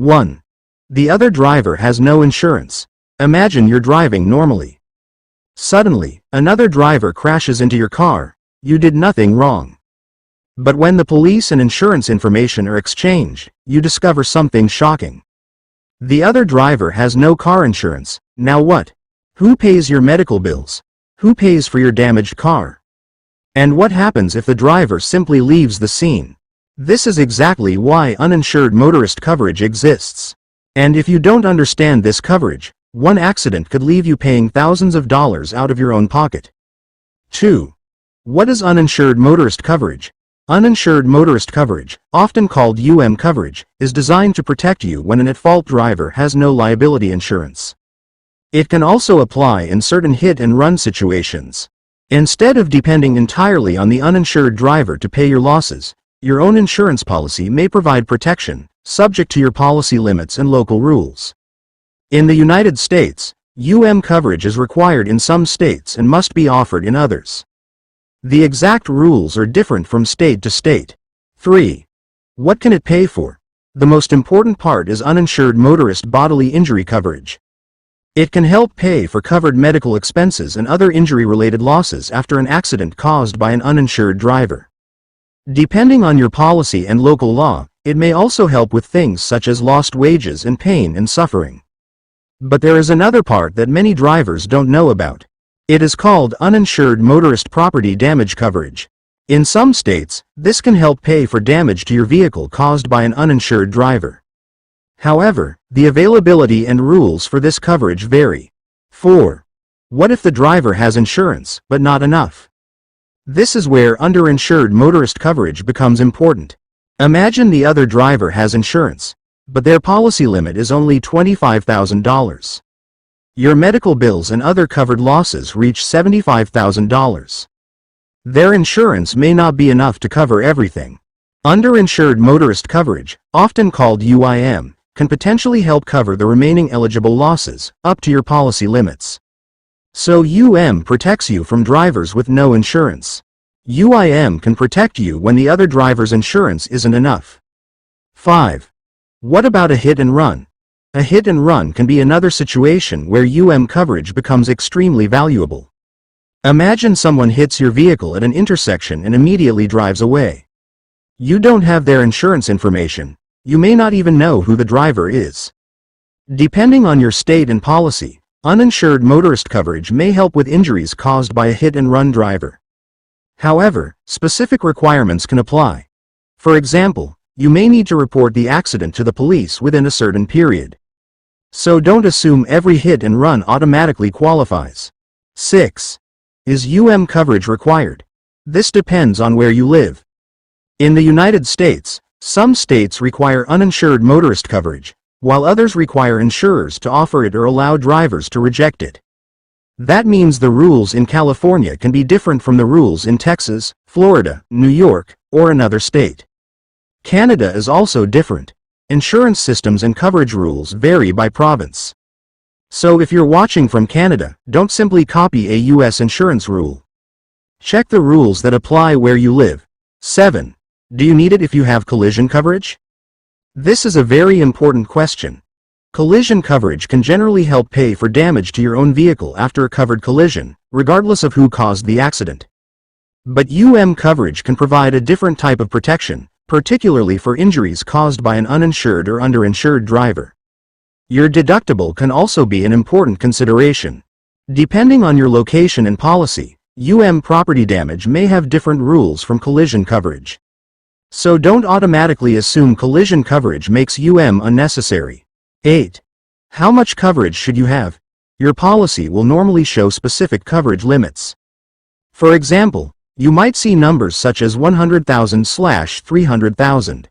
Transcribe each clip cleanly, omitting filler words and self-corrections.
1. The other driver has no insurance. Imagine you're driving normally. Suddenly, another driver crashes into your car. You did nothing wrong. But when the police and insurance information are exchanged, you discover something shocking. The other driver has no car insurance. Now what? Who pays your medical bills? Who pays for your damaged car? And what happens if the driver simply leaves the scene? This is exactly why uninsured motorist coverage exists. And if you don't understand this coverage, one accident could leave you paying thousands of dollars out of your own pocket. 2. What is uninsured motorist coverage? Uninsured motorist coverage, often called coverage, is designed to protect you when an at-fault driver has no liability insurance. It can also apply in certain hit-and-run situations. Instead of depending entirely on the uninsured driver to pay your losses, your own insurance policy may provide protection, subject to your policy limits and local rules. In the United States, coverage is required in some states and must be offered in others. The exact rules are different from state to state. 3. What can it pay for? The most important part is uninsured motorist bodily injury coverage. It can help pay for covered medical expenses and other injury-related losses after an accident caused by an uninsured driver. Depending on your policy and local law, it may also help with things such as lost wages and pain and suffering. But there is another part that many drivers don't know about. It is called uninsured motorist property damage coverage. In some states, this can help pay for damage to your vehicle caused by an uninsured driver. However, the availability and rules for this coverage vary. 4. What if the driver has insurance, but not enough? This is where underinsured motorist coverage becomes important. Imagine the other driver has insurance, but their policy limit is only $25,000. Your medical bills and other covered losses reach $75,000. Their insurance may not be enough to cover everything. Underinsured motorist coverage, often called can potentially help cover the remaining eligible losses, up to your policy limits. So protects you from drivers with no insurance. can protect you when the other driver's insurance isn't enough. 5. What about a hit and run? A hit and run can be another situation where coverage becomes extremely valuable. Imagine someone hits your vehicle at an intersection and immediately drives away. You don't have their insurance information. You may not even know who the driver is. Depending on your state and policy, uninsured motorist coverage may help with injuries caused by a hit-and-run driver. However, specific requirements can apply. For example, you may need to report the accident to the police within a certain period. So don't assume every hit and run automatically qualifies. 6. Is coverage required? This depends on where you live. In the United States, some states require uninsured motorist coverage, while others require insurers to offer it or allow drivers to reject it. That means the rules in California can be different from the rules in Texas, Florida, New York, or another state. Canada is also different. Insurance systems and coverage rules vary by province. So if you're watching from Canada, don't simply copy a US insurance rule. Check the rules that apply where you live. 7. Do you need it if you have collision coverage? This is a very important question. Collision coverage can generally help pay for damage to your own vehicle after a covered collision, regardless of who caused the accident. But coverage can provide a different type of protection, particularly for injuries caused by an uninsured or underinsured driver. Your deductible can also be an important consideration. Depending on your location and policy, property damage may have different rules from collision coverage. So don't automatically assume collision coverage makes unnecessary. 8. How much coverage should you have? Your policy will normally show specific coverage limits. For example, you might see numbers such as 100,000/300,000.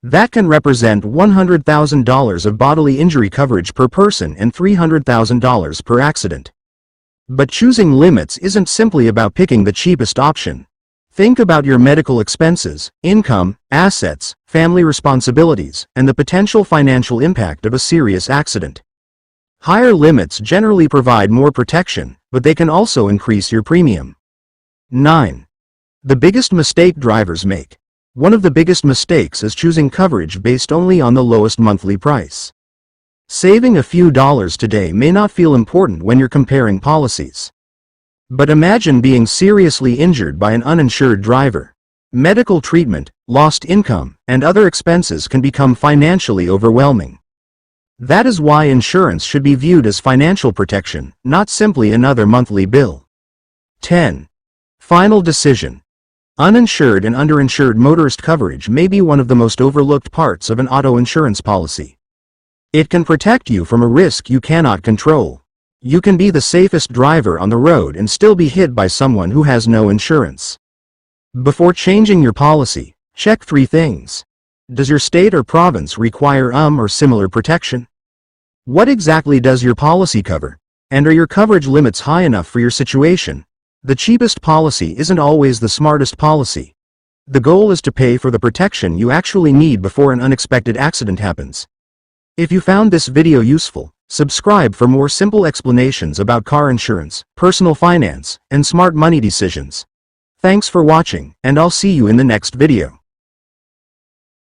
That can represent $100,000 of bodily injury coverage per person and $300,000 per accident. But choosing limits isn't simply about picking the cheapest option. Think about your medical expenses, income, assets, family responsibilities, and the potential financial impact of a serious accident. Higher limits generally provide more protection, but they can also increase your premium. 9. The biggest mistake drivers make. One of the biggest mistakes is choosing coverage based only on the lowest monthly price. Saving a few dollars today may not feel important when you're comparing policies. But imagine being seriously injured by an uninsured driver. Medical treatment, lost income, and other expenses can become financially overwhelming. That is why insurance should be viewed as financial protection, not simply another monthly bill. 10. Final decision. Uninsured and underinsured motorist coverage may be one of the most overlooked parts of an auto insurance policy. It can protect you from a risk you cannot control. You can be the safest driver on the road and still be hit by someone who has no insurance. Before changing your policy, check 3 things. Does your state or province require or similar protection? What exactly does your policy cover? And are your coverage limits high enough for your situation? The cheapest policy isn't always the smartest policy. The goal is to pay for the protection you actually need before an unexpected accident happens. If you found this video useful, subscribe for more simple explanations about car insurance, personal finance, and smart money decisions. Thanks for watching, and I'll see you in the next video.